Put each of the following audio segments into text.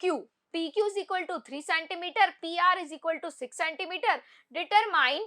Q. PQ is equal to 3 centimeter, PR is equal to 6 centimeter. Determine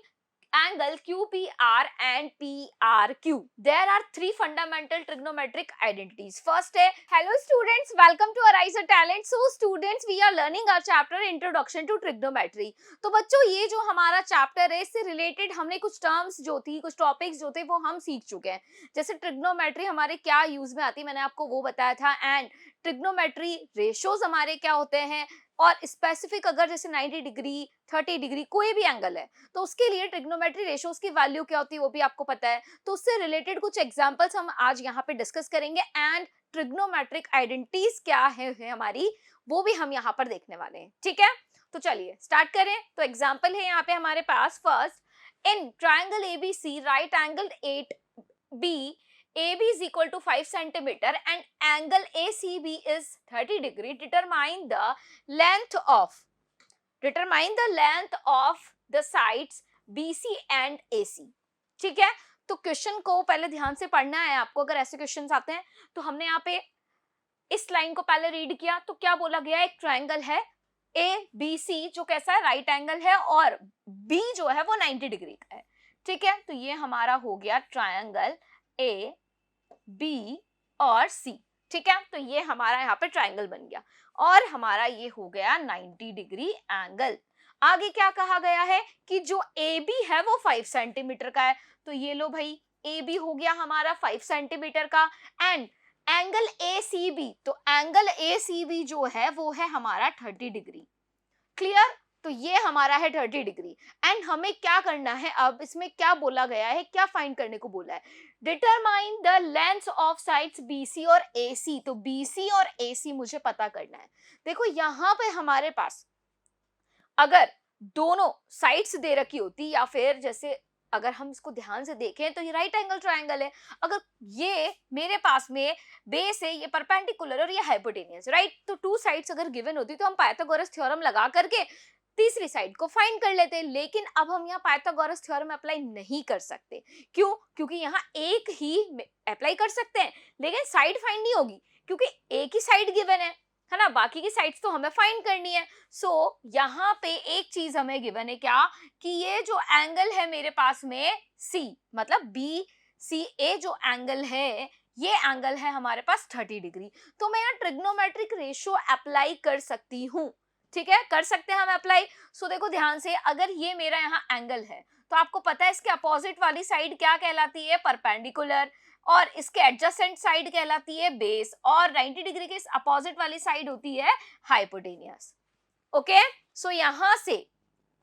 angle QPR and PRQ. There are three fundamental trigonometric identities. First है, hello students, welcome to Arise a Talent. So students, we are learning our chapter Introduction to Trigonometry. तो बच्चों ये जो हमारा chapter है इससे related हमने कुछ टर्म्स जो थी, कुछ टॉपिक्स जो थे वो हम सीख चुके हैं. जैसे ट्रिग्नोमेट्री हमारे क्या यूज में आती है मैंने आपको वो बताया था, एंड ट्रिग्नोमेट्री रेशियोज हमारे क्या होते हैं, और स्पेसिफिक अगर जैसे 90 डिग्री 30 डिग्री कोई भी एंगल है तो उसके लिए ट्रिग्नोमेट्री रेशियोज की वैल्यू क्या होती है वो भी आपको पता है. तो उससे रिलेटेड कुछ एग्जांपल्स हम आज यहाँ पे डिस्कस करेंगे, एंड ट्रिग्नोमेट्रिक आइडेंटिटीज क्या है हमारी वो भी हम यहाँ पर देखने वाले हैं. ठीक है, तो चलिए स्टार्ट करें. तो एग्जाम्पल है यहाँ पे हमारे पास. First, in triangle ABC right angle 8B, AB is equal to 5 centimeter and angle ACB is 30 degree. Determine the length of the sides BC and AC. ठीक है, तो क्वेश्चन को पहले ध्यान से पढ़ना है आपको. अगर ऐसे क्वेश्चंस आते हैं तो हमने यहाँ पे इस लाइन को पहले रीड किया तो क्या बोला गया, एक ट्राइंगल है ABC जो कैसा है, राइट एंगल है, और B जो है वो 90 डिग्री का है. ठीक है, तो ये हमारा हो गया ट्राइंगल A, B और C. ठीक है, तो ये हमारा यहाँ पे ट्राइंगल बन गया और हमारा ये हो गया 90 डिग्री एंगल. आगे क्या कहा गया है कि जो AB है वो 5 सेंटीमीटर का है. तो ये लो भाई, AB हो गया हमारा 5 सेंटीमीटर का, एंड एंगल ACB, तो एंगल ACB जो है वो है हमारा 30 डिग्री. क्लियर, तो ये हमारा है 30 डिग्री. एंड हमें क्या करना है, अब इसमें क्या बोला गया है, क्या फाइंड करने को बोला है, determine the length of sides BC और AC. तो BC और AC मुझे पता करना है. देखो यहाँ पे हमारे पास अगर दोनों साइड्स दे रखी होती, या फिर जैसे अगर हम इसको ध्यान से देखें तो ये राइट एंगल ट्राइंगल है. अगर ये मेरे पास में बेस है, ये परपेंडिकुलर और ये हाइपोटेनियस, राइट, तो टू साइड्स अगर गिवन होती तो हम पाइथागोरस थ्योरम लगा करके तीसरी साइड को फाइंड कर लेते. लेकिन अब हम यहाँ पाइथागोरस थ्योरम अप्लाई नहीं कर सकते. क्यों? क्योंकि यहाँ एक ही अप्लाई कर सकते हैं लेकिन साइड फाइंड नहीं होगी, क्योंकि एक ही साइड गिवन है ना, बाकी की साइड्स तो हमें फाइंड करनी है. सो यहाँ पे एक चीज हमें गिवन है क्या, कि ये जो एंगल है मेरे पास में C, मतलब BCA जो एंगल है ये एंगल है हमारे पास 30 डिग्री. तो मैं यहाँ ट्रिग्नोमेट्रिक रेशियो अप्लाई कर सकती हूँ. ठीक है, कर सकते हैं हम अप्लाई. सो देखो ध्यान से, अगर ये मेरा यहाँ एंगल है तो आपको पता है इसके अपोजिट वाली साइड क्या कहलाती है, परपेंडिकुलर, और इसके एडजेसेंट साइड कहलाती है बेस, और 90 डिग्री के अपोजिट वाली साइड होती है हाइपोटेनियस. ओके, सो यहां से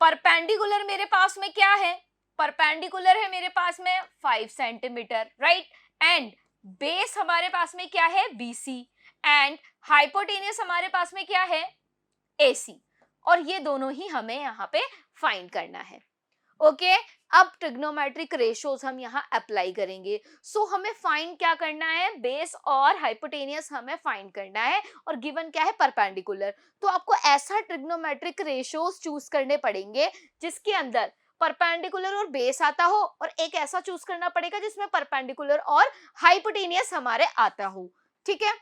परपेंडिकुलर मेरे पास में क्या है, परपेंडिकुलर है मेरे पास में 5 सेंटीमीटर, राइट, एंड बेस हमारे पास में क्या है BC, एंड हाइपोटेनियस हमारे पास में क्या है AC, और ये दोनों ही हमें यहाँ पे फाइंड करना है. ओके, अब ट्रिग्नोमेट्रिक रेशियोज हम यहाँ अप्लाई करेंगे. सो हमें फाइंड क्या करना है, बेस और हाइपोटेनियस हमें फाइंड करना है, और गिवन क्या है, परपेंडिकुलर. तो आपको ऐसा ट्रिग्नोमेट्रिक रेशियोज चूज करने पड़ेंगे जिसके अंदर परपेंडिकुलर और बेस आता हो, और एक ऐसा चूज करना पड़ेगा जिसमें परपेंडिकुलर और हाइपोटेनियस हमारे आता हो. ठीक है,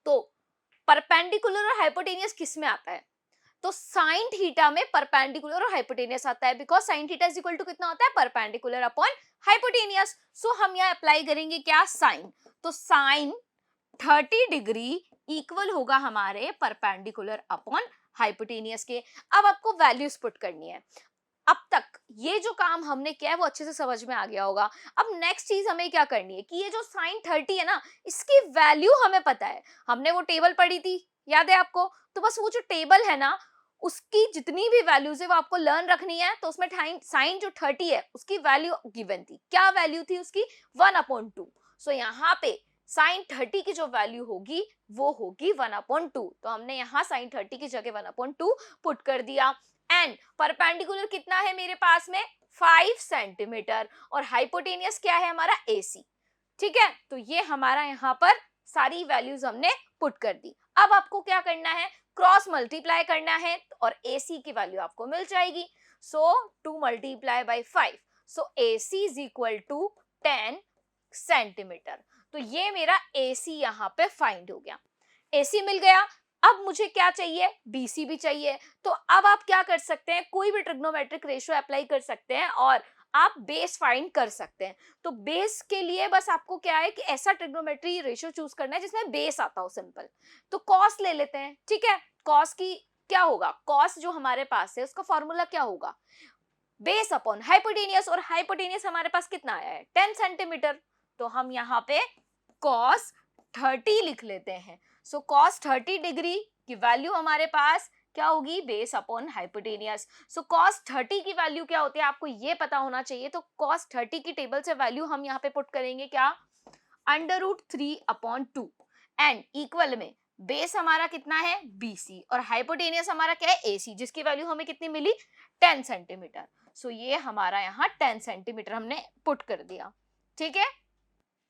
तो परपेंडिकुलर और हाइपोटेनियस किस में आता है, तो साइन थीटा में परपेंडिकुलर और हाइपोटेनियस आता है, because sine theta is equal to कितना होता है, परपेंडिकुलर अपॉन हाइपोटेनियस. सो हम यहाँ अप्लाई करेंगे क्या, साइन. तो साइन 30 डिग्री इक्वल होगा हमारे परपेंडिकुलर अपॉन हाइपोटेनियस के. अब आपको वैल्यूज पुट करनी है. अब तक ये जो काम हमने किया है वो अच्छे से समझ में आ गया होगा. अब नेक्स्ट चीज हमें क्या करनी है कि ये जो साइन 30 है ना, इसकी वैल्यू हमें पता है, हमने वो टेबल पढ़ी थी, याद है आपको. तो बस वो जो टेबल है ना उसकी जितनी भी वैल्यूज है वो आपको लर्न रखनी है. तो उसमें साइन जो 30 है उसकी वैल्यू गिवन थी, क्या वैल्यू थी उसकी, 1/2. सो यहाँ पे साइन 30 की जो वैल्यू होगी वो होगी 1/2. तो हमने यहाँ साइन 30 की जगह 1/2 पुट कर दिया. एंड परपेंडिकुलर कितना है मेरे पास में 5 सेंटीमीटर, और हाइपोटेनियस क्या है हमारा AC. ठीक है, तो ये हमारा यहाँ पर सारी वैल्यूज हमने पुट कर दी. अब आपको क्या करना है, क्रॉस मल्टीप्लाई करना है, और AC की वैल्यू आपको मिल जाएगी. So 2 multiply by 5, so AC is equal to 10 centimetre. तो ये मेरा AC यहाँ पे फाइंड हो गया, AC मिल गया. अब मुझे क्या चाहिए, BC भी चाहिए। तो अब आप क्या कर सकते हैं, कोई भी ट्रिग्नोमेट्रिक रेशियो अप्लाई कर सकते हैं और आप बेस फाइंड कर सकते हैं। तो बेस के लिए बस आपको क्या है कि ऐसा ट्रिग्नोमेट्री रेशियो चूज करना है जिसमें बेस आता हो, सिंपल। तो कॉस ले लेते हैं, ठीक है। कॉस की क्या होगा, कॉस जो हमारे पास है उसका फॉर्मूला क्या होगा, बेस अपॉन हाइपोटेनियस, और हाइपोटेनियस हमारे पास कितना आया है, 10 सेंटीमीटर। तो हम यहाँ पे cos 30 लिख लेते हैं। सो cos 30 डिग्री की वैल्यू हमारे पास क्या होगी, बेस अपॉन हाइपोटेनियस। सो cos 30 की वैल्यू क्या होती है आपको ये पता होना चाहिए। तो cos 30 की टेबल से वैल्यू हम यहाँ पे पुट करेंगे क्या, √3/2 एंड इक्वल में बेस हमारा कितना है, BC, और हाइपोटेनियस हमारा क्या है, AC, जिसकी वैल्यू हमें कितनी मिली, 10 सेंटीमीटर। सो ये हमारा यहाँ 10 सेंटीमीटर हमने पुट कर दिया, ठीक है।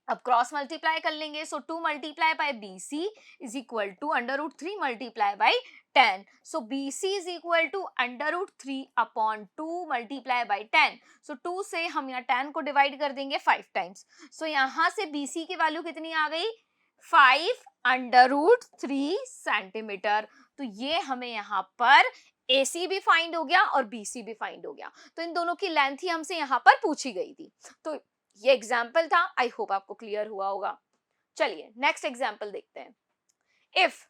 अब क्रॉस मल्टीप्लाई कर लेंगे। So 2 multiply by BC is equal to √3 multiply by 10। So BC is equal to √3/2 multiply by 10। So 2 से हम यहाँ 10 को डिवाइड कर देंगे 5 टाइम्स। सो यहाँ से BC की वैल्यू कितनी आ गई, 5√3 सेंटीमीटर। तो ये हमें यहाँ पर AC भी फाइंड हो गया और BC भी फाइंड हो गया। तो इन दोनों की लेंथ ही हमसे यहाँ पर पूछी गई थी। तो ये एग्जाम्पल था, आई होप आपको क्लियर हुआ होगा। चलिए नेक्स्ट एग्जाम्पल देखते हैं। If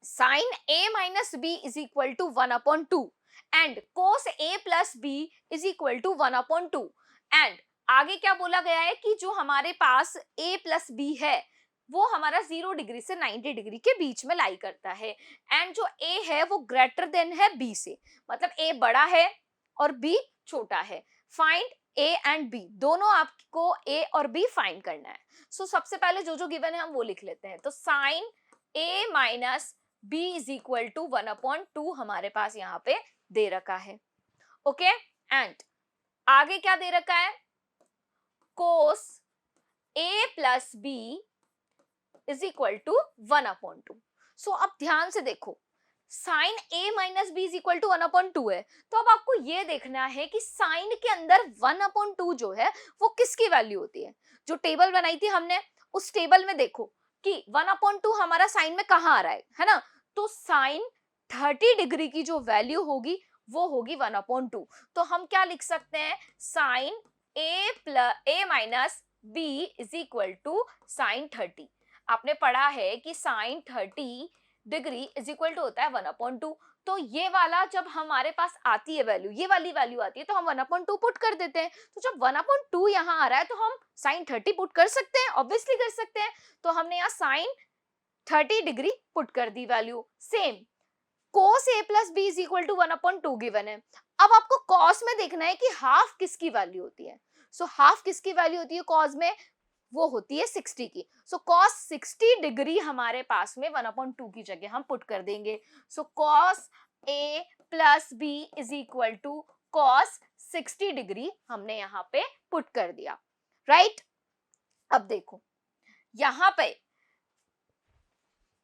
sin A minus B is equal to 1/2 and cos A plus B is equal to 1/2 and आगे क्या बोला गया है कि जो हमारे पास A plus B है वो हमारा 0 डिग्री से 90 डिग्री के बीच में लाई करता है एंड जो A है वो ग्रेटर देन है B से, मतलब A बड़ा है और B छोटा है। फाइंड A एंड B, दोनों आपको A और B फाइंड करना है। सो सबसे पहले जो जो गिवन है हम वो लिख लेते हैं। तो sine A minus B is equal to 1/2 हमारे पास यहाँ पे दे रखा है, ओके। एंड आगे क्या दे रखा है, cos A plus B is equal to 1/2। So अब ध्यान से देखो, sine A minus B is equal to 1/2 है। तो अब आपको ये देखना है कि साइन के अंदर 1/2 जो है वो किसकी वैल्यू होती है। जो टेबल बनाई थी हमने उस टेबल में देखो कि 1/2 हमारा साइन में कहाँ आ रहा है ना। तो साइन 30 डिग्री की जो वैल्यू होगी वो होगी 1/2। तो हम क्या लिख सकते हैं, sine A minus B is equal to sine 30। आपने पढ़ा है कि sine 30 degree is equal to होता है 1/2। तो ये वाला जब हमारे पास आती है वैल्यू, ये वाली वैल्यू आती है तो हम 1/2 पुट कर देते हैं। तो जब 1/2 यहाँ आ रहा है तो हम साइन 30 पुट कर सकते हैं, ऑब्वियसली कर सकते हैं। तो हमने यहाँ साइन 30 डिग्री पुट कर दी value. Same cos A plus B is equal to 1/2 given है। अब आपको cos में देखना है कि हाफ किसकी वैल्यू होती है। सो हाफ किसकी वैल्यू होती है cos में, वो होती है 60 की। सो cos 60 डिग्री हमारे पास में 1/2 की जगह हम पुट कर देंगे। So cos A plus B is equal to cos 60 degree हमने यहाँ पे पुट कर दिया, राइट। अब देखो यहाँ पे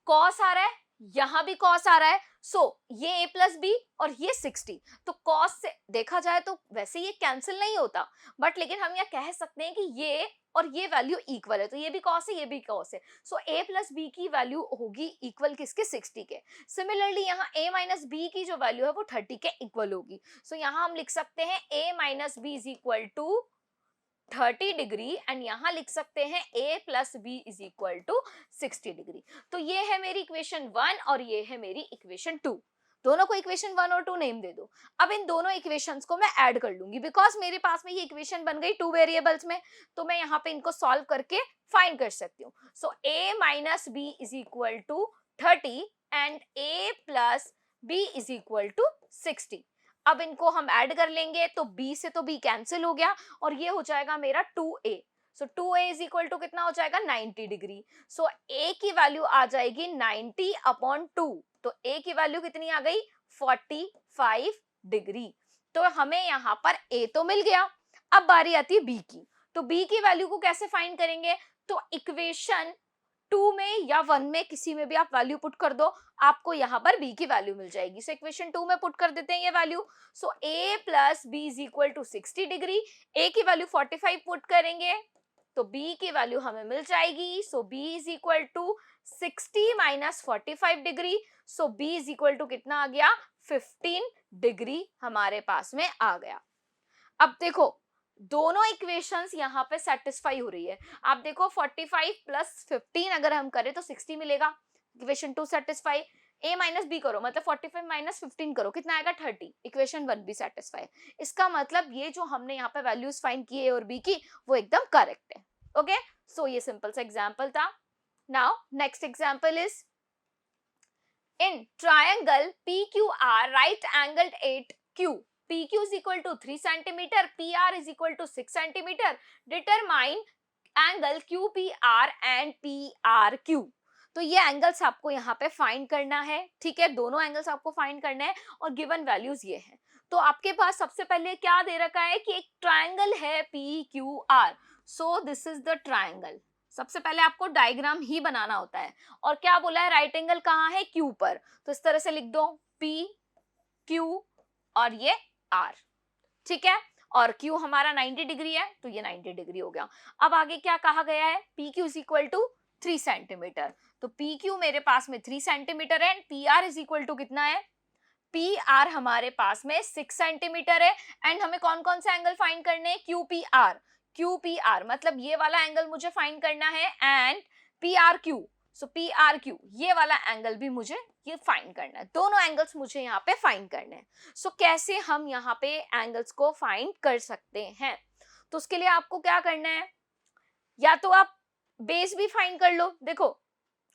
cos आ रहा है, यहां भी cos आ रहा है। सो ये A प्लस बी और ये 60, तो cos से देखा जाए तो वैसे ये कैंसिल नहीं होता, बट लेकिन हम यहाँ कह सकते हैं कि ये और ये वैल्यू इक्वल है। तो ये भी cos है, ये भी cos है। सो A प्लस बी की वैल्यू होगी इक्वल किसके, 60 के। सिमिलरली यहाँ A माइनस बी की जो वैल्यू है वो 30 के इक्वल होगी। सो यहाँ हम लिख सकते हैं A minus B is equal to 30 degree and यहां लिख सकते हैं A plus B is equal to 60 degree. तो ये है मेरी इक्वेशन 1 और ये है मेरी इक्वेशन 2। दोनों को इक्वेशन 1 और 2 नेम दे दो। अब इन दोनों इक्वेशंस को मैं ऐड कर लूंगी बिकॉज मेरे पास में ये इक्वेशन बन गई 2 वेरिएबल्स में, तो मैं यहाँ पे इनको सॉल्व करके फाइंड कर सकती हूँ। So A minus B is equal to 30 and A plus B is equal to 60। अब इनको हम ऐड कर लेंगे तो B से तो B कैंसिल हो गया और ये हो जाएगा मेरा 2A। So 2A is equal to कितना हो जाएगा, 90 डिग्री। सो A की वैल्यू आ जाएगी 90/2। तो A की वैल्यू कितनी आ गई, 45 डिग्री। तो हमें यहाँ पर A तो मिल गया। अब बारी आती है B की। तो B की वैल्यू को कैसे फाइंड करेंगे, तो इक्वेशन 2 में या 1 में किसी में भी आप वैल्यू पुट कर दो, आपको यहाँ पर B की वैल्यू मिल जाएगी। सो इक्वेशन 2 में पुट कर देते हैं ये value. So A plus B is equal to 60 degree. A की वैल्यू 45 पुट करेंगे तो b की वैल्यू हमें मिल जाएगी। So b is equal to 60 minus 45 degree. So b is equal to कितना आ गया, 15 डिग्री हमारे पास में आ गया। अब देखो दोनों इक्वेशंस यहाँ पे सेटिस्फाई हो रही है। आप देखो 45 प्लस 15 अगर हम करें तो 60 मिलेगा, equation 2 satisfy. a minus B करो मतलब 45 माइनस 15 करो, कितना आएगा 30, इक्वेशन 1 भी सेटिस्फाई। इसका मतलब ये जो हमने यहाँ पे वैल्यूज फाइंड की a और b की वो एकदम करेक्ट है। ओके, सो ये सिंपल सा एग्जाम्पल था। Now next example is in triangle PQR right angled at Q. PQ is equal to 3 cm, PR is equal to 6 cm. Determine angle QPR and PRQ. तो ये angles आपको यहाँ पे find करना है, ठीक है, दोनों एंगल्स आपको फाइंड करना है और गिवन वैल्यूज ये है। तो आपके पास सबसे पहले क्या दे रखा है कि एक ट्राइंगल है PQR। So this is the triangle. सबसे पहले आपको डायग्राम ही बनाना होता है और क्या बोला है, राइट एंगल कहाँ है, क्यू पर। तो इस तरह से लिख दो पी क्यू और ये आर, ठीक है, और क्यू हमारा 90 डिग्री है तो ये 90 डिग्री हो गया। अब आगे क्या कहा गया है, P Q is equal to 3 centimetre. तो पी क्यू मेरे पास में 3 सेंटीमीटर है, P R is equal to कितना है, पी आर हमारे पास में 6 सेंटीमीटर है। एंड हमें कौन कौन से एंगल फाइंड करने हैं, Q P R. Q P are मतलब ये वाला एंगल मुझे फाइंड करना है and P R Q. So P R Q ये वाला एंगल भी मुझे ये फाइंड करना है, दोनों एंगल्स मुझे यहाँ पे फाइंड करने हैं। सो कैसे हम यहाँ पे एंगल्स को फाइंड कर सकते हैं, तो उसके लिए आपको क्या करना है, या तो आप बेस भी फाइंड कर लो। देखो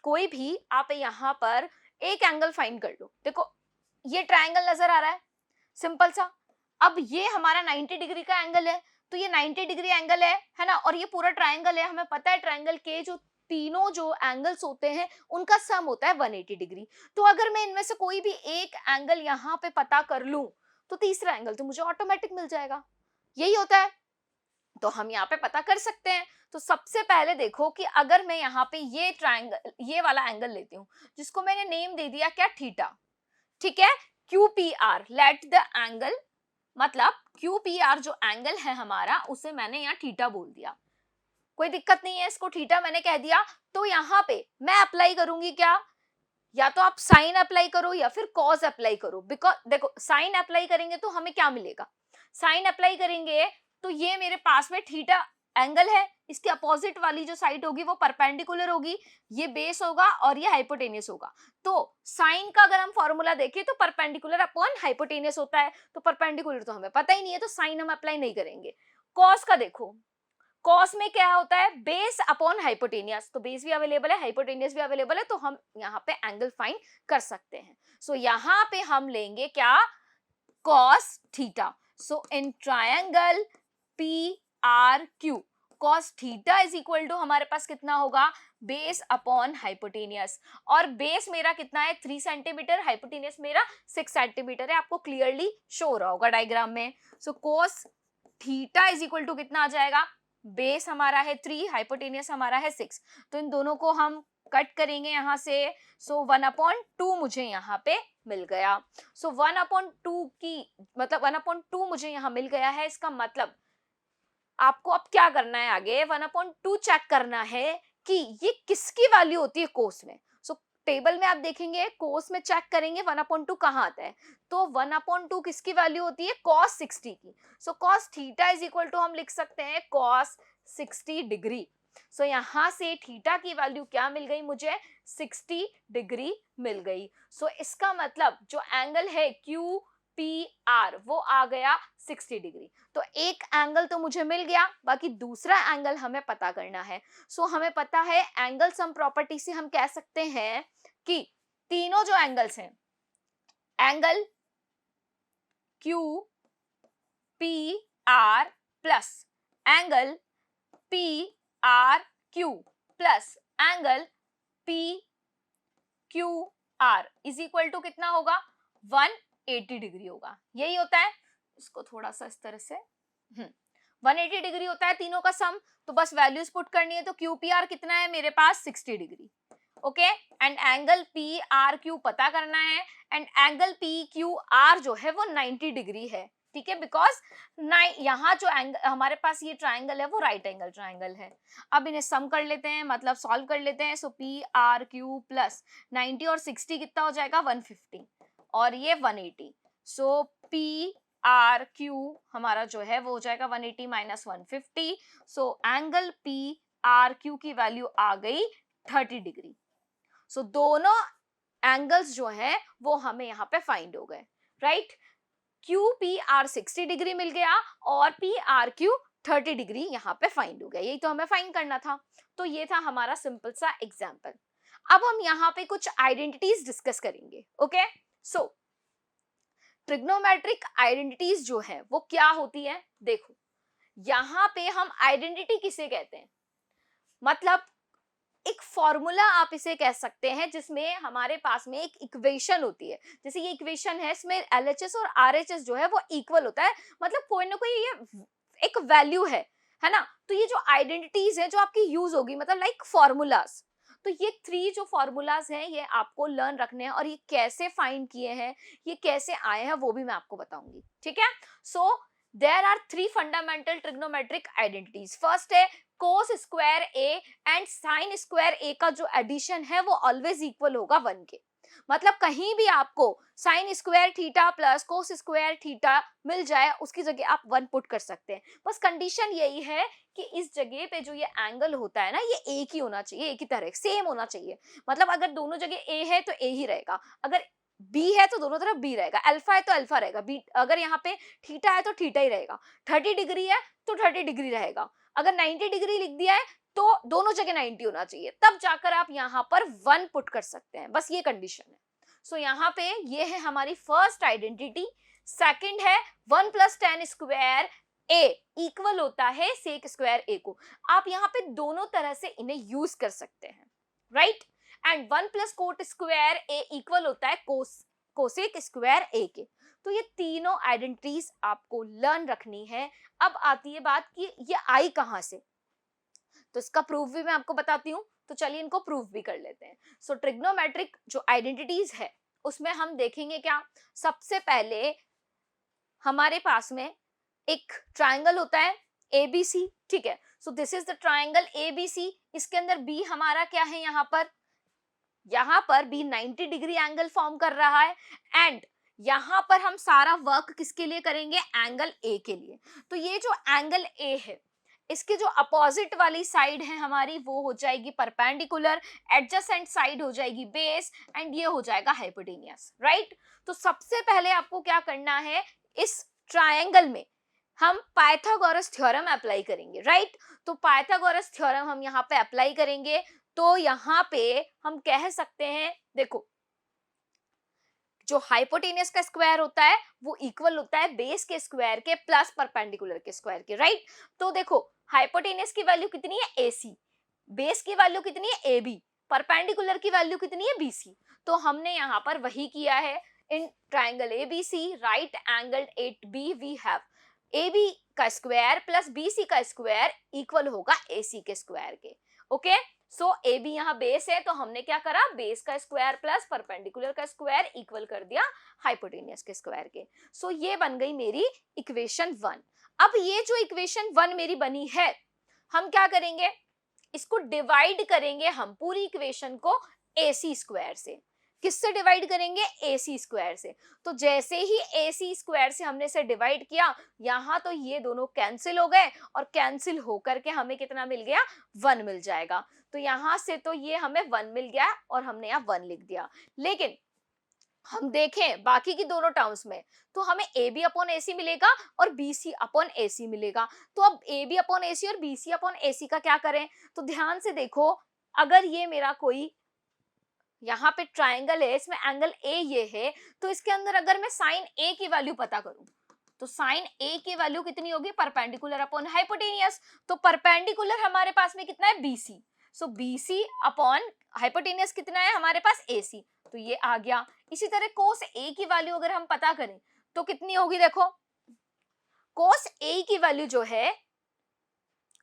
कोई भी आप यहाँ पर एक एंगल फाइंड कर लो। देखो ये ट्रायंगल नजर आ रहा है, सिंपल सा। अब ये हमारा 90 डिग्री का एंगल है, तो ये 90 डिग्री एंगल है ना, और ये पूरा ट्रायंगल है। हमें पता है ट्रायंगल के जो तीनों जो एंगल्स होते हैं उनका सम होता है 180 डिग्री। तो अगर मैं इनमें से कोई भी एक एंगल यहाँ पे पता कर लूं तो तीसरा एंगल तो मुझे ऑटोमेटिक मिल जाएगा, यही होता है। तो हम यहाँ पे पता कर सकते हैं। तो सबसे पहले देखो कि अगर मैं यहाँ पे ये ट्रायंगल ये वाला एंगल लेती हूँ जिसको मैंने नेम दे दिया क्या, थीटा, ठीक है, QPR लेट द एंगल, मतलब QPR जो एंगल है हमारा उसे मैंने यहाँ थीटा बोल दिया, कोई दिक्कत नहीं है, इसको थीटा मैंने कह दिया। तो यहाँ पे मैं अप्लाई करूंगी क्या, या तो आप साइन अप्लाई करो या फिर कॉस अप्लाई करो। बिकॉज देखो साइन अप्लाई करेंगे तो हमें क्या मिलेगा, साइन अप्लाई करेंगे तो ये मेरे पास में थीटा एंगल है, इसके अपोजिट वाली जो साइड होगी वो परपेंडिकुलर होगी, ये बेस होगा और ये हाइपोटेनियस होगा। तो साइन का अगर हम फॉर्मूला देखें तो परपेंडिकुलर अपॉन हाइपोटेनियस होता है, तो परपेंडिकुलर तो हमें पता ही नहीं है तो साइन हम अप्लाई नहीं करेंगे। कॉस का देखो, कॉस में क्या होता है, बेस अपॉन हाइपोटेनियस, तो बेस भी अवेलेबल है हाइपोटेनियस भी अवेलेबल है, तो हम यहाँ पे एंगल फाइंड कर सकते हैं। सो यहाँ पे हम लेंगे क्या, cos theta. So in triangle P R Q cos theta is equal to हमारे पास कितना होगा, बेस अपॉन हाइपोटेनियस, और बेस मेरा कितना है 3 सेंटीमीटर, हाइपोटेनियस मेरा 6 सेंटीमीटर है, आपको क्लियरली शो हो रहा होगा डायग्राम में। So cos theta is equal to कितना आ जाएगा, बेस हमारा है 3, हाइपोटेनियस हमारा है 6, तो इन दोनों को हम कट करेंगे यहाँ से। सो 1/2 मुझे यहाँ पे मिल गया। सो 1/2 की मतलब 1/2 मुझे यहाँ मिल गया है। इसका मतलब आपको अब क्या करना है, आगे 1/2 चेक करना है कि ये किसकी वैल्यू होती है कोस में। सो टेबल में आप देखेंगे कोस में चेक करेंगे 1/2 कहाँ आता है, तो 1/2 किसकी वैल्यू होती है, cos 60 की। So cos theta is equal to हम लिख सकते हैं cos 60 डिग्री। सो यहाँ से थीटा की वैल्यू क्या मिल गई मुझे, 60 डिग्री मिल गई। सो इसका मतलब जो एंगल है क्यू पी आर वो आ गया 60 डिग्री। तो एक एंगल तो मुझे मिल गया, बाकी दूसरा एंगल हमें पता करना है। सो हमें पता है एंगल सम प्रॉपर्टी से हम कह सकते हैं कि तीनों जो एंगल्स हैं, angle Q P R plus angle P R Q plus angle P Q R is equal to कितना होगा, 180 डिग्री होगा, यही होता है। इसको थोड़ा सा इस तरह से 180 डिग्री होता है तीनों का सम। तो बस वैल्यूज पुट करनी है, तो क्यू पी आर कितना है मेरे पास 60 degree, okay, and angle P R Q पता करना है, and angle P Q are जो है वो 90 डिग्री है, ठीक है, बिकॉज यहाँ जो एंगल हमारे पास ये ट्राइंगल है वो राइट एंगल ट्राइंगल है। अब इन्हें सम कर लेते हैं, मतलब सॉल्व कर लेते हैं। सो पी आर क्यू प्लस 90 और 60 कितना हो जाएगा 150 और ये 180। सो पी आर क्यू हमारा जो है वो हो जाएगा 180 minus 150। So angle P R Q की वैल्यू आ गई 30 डिग्री। सो दोनों एंगल्स जो है वो हमें यहाँ पे फाइंड हो गए, right. Q P R 60 degree मिल गया और पी आर क्यू 30 डिग्री यहाँ पे फाइंड हो गया, यही तो हमें फाइंड करना था। तो ये था हमारा सिंपल सा एग्जाम्पल। अब हम यहाँ पे कुछ आइडेंटिटीज डिस्कस करेंगे। ओके, सो ट्रिग्नोमेट्रिक आइडेंटिटीज जो है वो क्या होती है, देखो यहाँ पे हम आइडेंटिटी किसे कहते हैं, मतलब एक फॉर्मूला आप इसे कह सकते हैं जिसमें हमारे पास में एक इक्वेशन होती है। जैसे ये इक्वेशन है, इसमें LHS और RHS जो है वो इक्वल होता है, मतलब कोई ना कोई ये एक वैल्यू है ना। तो ये जो आइडेंटिटीज है जो आपकी यूज होगी, मतलब लाइक फॉर्मूलाज, तो ये 3 जो फॉर्मूलाज हैं ये आपको लर्न रखने हैं और ये कैसे फाइंड किए हैं, ये कैसे आए हैं वो भी मैं आपको बताऊंगी, ठीक है। So there are 3 fundamental trigonometric identities. First है cos square A and sine square A का जो एडिशन है वो ऑलवेज इक्वल होगा 1 के। मतलब कहीं भी आपको sine square theta plus cos square theta मिल जाए उसकी जगह आप 1 पुट कर सकते हैं। बस कंडीशन यही है कि इस जगह पे जो ये एंगल होता है ना ये एक ही होना चाहिए, एक ही तरह सेम होना चाहिए। मतलब अगर दोनों जगह ए है तो ए ही रहेगा, अगर बी है तो दोनों तरफ बी रहेगा, अल्फा है तो अल्फा रहेगा, बी अगर यहाँ पे थीटा है तो थीटा ही रहेगा, 30 डिग्री है तो 30 डिग्री रहेगा, अगर 90 डिग्री लिख दिया है तो दोनों जगह 90 होना चाहिए, तब जाकर आप यहाँ पर 1 पुट कर सकते हैं, बस ये कंडीशन है। सो यहाँ पे ये है हमारी फर्स्ट आइडेंटिटी। सेकंड है 1 प्लस टेन स्क्वायर ए इक्वल होता है सेक स्क्वायर ए को। आप यहाँ पे दोनों तरह से इन्हें यूज कर सकते हैं, right. And 1 plus coat square A equal होता है कोसेक स्क्वायर ए के। तो ये तीनों आइडेंटिटीज आपको लर्न रखनी है। अब आती है बात कि ये आई कहां से, तो इसका प्रूफ भी मैं आपको बताती हूँ, तो चलिए इनको प्रूफ भी कर लेते हैं। सो ट्रिग्नोमेट्रिक जो आइडेंटिटीज है उसमें हम देखेंगे क्या, सबसे पहले हमारे पास में एक ट्राइंगल होता है ABC, ठीक है। सो this is the triangle ABC, इसके अंदर B हमारा क्या है, यहाँ पर B 90 डिग्री एंगल फॉर्म कर रहा है एंड यहाँ पर हम सारा वर्क किसके लिए करेंगे, एंगल A के लिए। तो ये जो एंगल A है इसके जो अपोजिट वाली साइड है हमारी वो हो जाएगी परपेंडिकुलर, एडजेसेंट साइड हो जाएगी बेस एंड ये हो जाएगा हाइपोटेनियस, राइट। तो सबसे पहले आपको क्या करना है, इस ट्रायंगल में हम पाइथागोरस थ्योरम अप्लाई करेंगे, राइट। तो पाइथागोरस थ्योरम हम यहाँ पे अप्लाई करेंगे, तो यहाँ पे हम कह सकते हैं, देखो जो हाइपोटेनियस का स्क्वायर होता है वो इक्वल होता है बेस के स्क्वायर के प्लस परपेंडिकुलर के स्क्वायर के, राइट। तो देखो हाइपोटेनियस की वैल्यू कितनी है AC, बेस की वैल्यू कितनी है AB, परपेंडिकुलर की वैल्यू कितनी है BC। तो हमने यहाँ पर वही किया है, in triangle ABC right angled 8B we have AB का स्क्वायर प्लस BC का स्क्वायर इक्वल होगा AC के स्क्वायर के। ओके, सो AB यहाँ बेस है तो हमने क्या करा, बेस का स्क्वायर प्लस परपेंडिकुलर का स्क्वायर इक्वल कर दिया हाइपोटेनियस के स्क्वायर के। सो ये बन गई मेरी इक्वेशन 1। अब ये जो इक्वेशन 1 मेरी बनी है, हम क्या करेंगे, इसको डिवाइड करेंगे हम पूरी इक्वेशन को AC स्क्वायर से। किससे डिवाइड करेंगे, AC स्क्वायर से। तो जैसे ही AC स्क्वायर से हमने इसे डिवाइड किया, यहाँ तो ये दोनों कैंसिल हो गए और कैंसिल होकर के हमें कितना मिल गया, 1 मिल जाएगा। तो यहाँ से तो ये हमें 1 मिल गया और हमने यहाँ 1 लिख दिया। लेकिन हम देखें बाकी की दोनों टर्म्स में तो हमें AB अपॉन AC मिलेगा और BC अपॉन AC मिलेगा। तो अब AB अपॉन AC और BC अपॉन AC का क्या करें, तो ध्यान से देखो, अगर ये मेरा कोई यहाँ पे ट्राइंगल है, इसमें एंगल A ये है, तो इसके अंदर अगर मैं साइन A की वैल्यू पता करूं तो साइन A की वैल्यू कितनी होगी, परपेंडिकुलर अपॉन हाइपोटेनियस। तो परपेंडिकुलर हमारे पास में कितना है, BC। सो BC अपॉन हाइपोटेनियस कितना है हमारे पास, AC। तो ये आ गया। इसी तरह कोस A की वैल्यू अगर हम पता करें तो कितनी होगी, देखो कोस A की वैल्यू जो है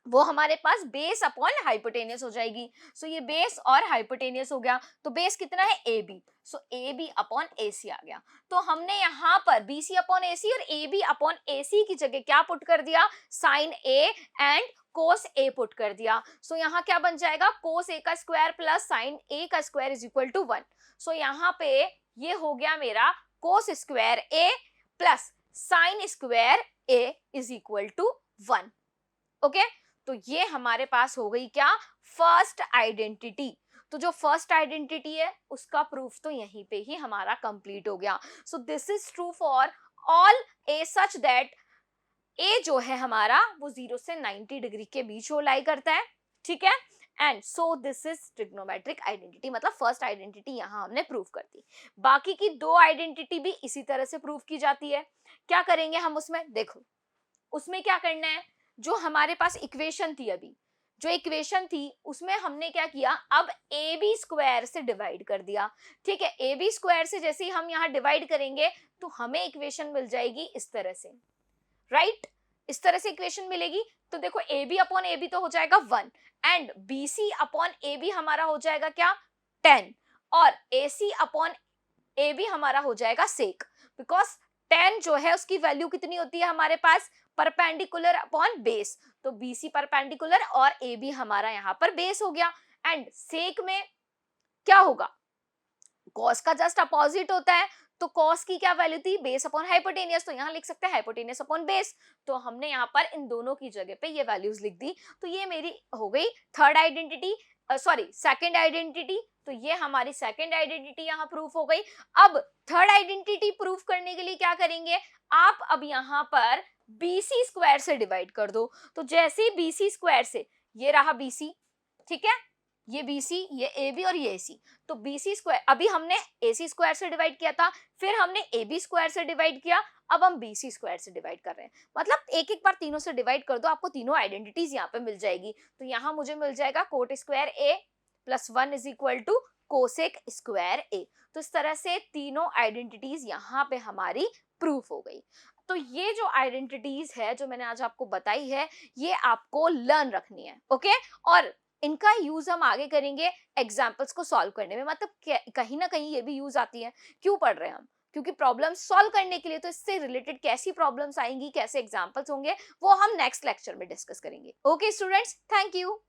वो हमारे पास बेस अपॉन हाइपोटेनियस हो जाएगी। सो ये बेस और हाइपोटेनियस हो गया, तो बेस कितना है A B, so A B upon A C आ गया। तो हमने यहाँ पर बी सी अपॉन ए सी और ए बी अपॉन ए सी की जगह क्या पुट कर दिया, sine A and cos A put कर दिया। सो यहाँ क्या बन जाएगा, कोस ए का स्क्वायर प्लस साइन ए का square is equal to 1। So यहाँ पे ये हो गया मेरा cos square A plus sine square A is equal to 1। Okay, तो ये हमारे पास हो गई क्या, फर्स्ट आइडेंटिटी। तो जो फर्स्ट आइडेंटिटी है उसका प्रूफ तो यहीं पे ही हमारा कंप्लीट हो गया। So this is true for all A such that A जो है हमारा वो 0 से 90 डिग्री के बीच वो लाई करता है, ठीक है। And so this is trigonometric identity, मतलब फर्स्ट आइडेंटिटी यहाँ हमने प्रूव कर दी। बाकी की दो आइडेंटिटी भी इसी तरह से प्रूव की जाती है। क्या करेंगे हम उसमें, देखो उसमें क्या करना है, जो हमारे पास इक्वेशन थी, अभी जो इक्वेशन थी उसमें हमने क्या किया, अब ए बी स्क्वायर से डिवाइड कर दिया, ठीक है। ए बी स्क्वायर से जैसे ही हम यहाँ डिवाइड करेंगे तो हमें इक्वेशन मिल जाएगी इस तरह से, राइट, इस तरह से इक्वेशन मिलेगी। तो देखो A B upon A B तो हो जाएगा 1 and B C upon A B हमारा हो जाएगा क्या, 10 और ए सी अपॉन ए बी हमारा हो जाएगा सेक, बिकॉज 10 जो है उसकी वैल्यू कितनी होती है हमारे पास, परपेंडिकुलर अपॉन बेस। तो बी सी परपेंडिकुलर और ए बी हमारा यहाँ पर बेस हो गया। एंड सेक में क्या होगा, कॉस का जस्ट अपोजिट होता है। तो कॉस की क्या वैल्यू थी, बेस अपॉन हाइपोटेनियस, तो यहाँ लिख सकते हैं हाइपोटेनियस अपॉन बेस। तो हमने यहाँ पर इन दोनों की जगह पे ये वैल्यूज लिख दी। तो ये मेरी हो गई third identity, sorry second identity. तो ये हमारी सेकंड आइडेंटिटी यहाँ प्रूफ हो गई। अब थर्ड आइडेंटिटी प्रूफ करने के लिए क्या करेंगे, आप अब यहाँ पर बीसी स्क्वायर से डिवाइड कर दो। तो जैसे ही बीसी स्क्वायर से, ये रहा बीसी, ठीक है, ये BC, ये AB और ये AC। तो BC स्क्वायर, अभी हमने AC स्क्वायर से डिवाइड किया था, फिर हमने AB स्क्वायर से डिवाइड किया, अब हम BC स्क्वायर से डिवाइड कर रहे हैं। मतलब एक एक बार तीनों से डिवाइड कर दो, आपको तीनों आइडेंटिटीज यहाँ पे मिल जाएगी। तो यहाँ मुझे मिल जाएगा cot square A plus 1 is equal to cosec square A। तो इस तरह से तीनों आइडेंटिटीज यहाँ पे हमारी प्रूफ हो गई। तो ये जो आइडेंटिटीज है जो मैंने आज आपको बताई है, ये आपको लर्न रखनी है, ओके। और इनका यूज हम आगे करेंगे एग्जाम्पल्स को सॉल्व करने में, मतलब कहीं ना कहीं ये भी यूज आती है। क्यों पढ़ रहे हैं हम, क्योंकि प्रॉब्लम्स सॉल्व करने के लिए। तो इससे रिलेटेड कैसी प्रॉब्लम्स आएंगी, कैसे एग्जाम्पल्स होंगे, वो हम नेक्स्ट लेक्चर में डिस्कस करेंगे। Okay students, thank you.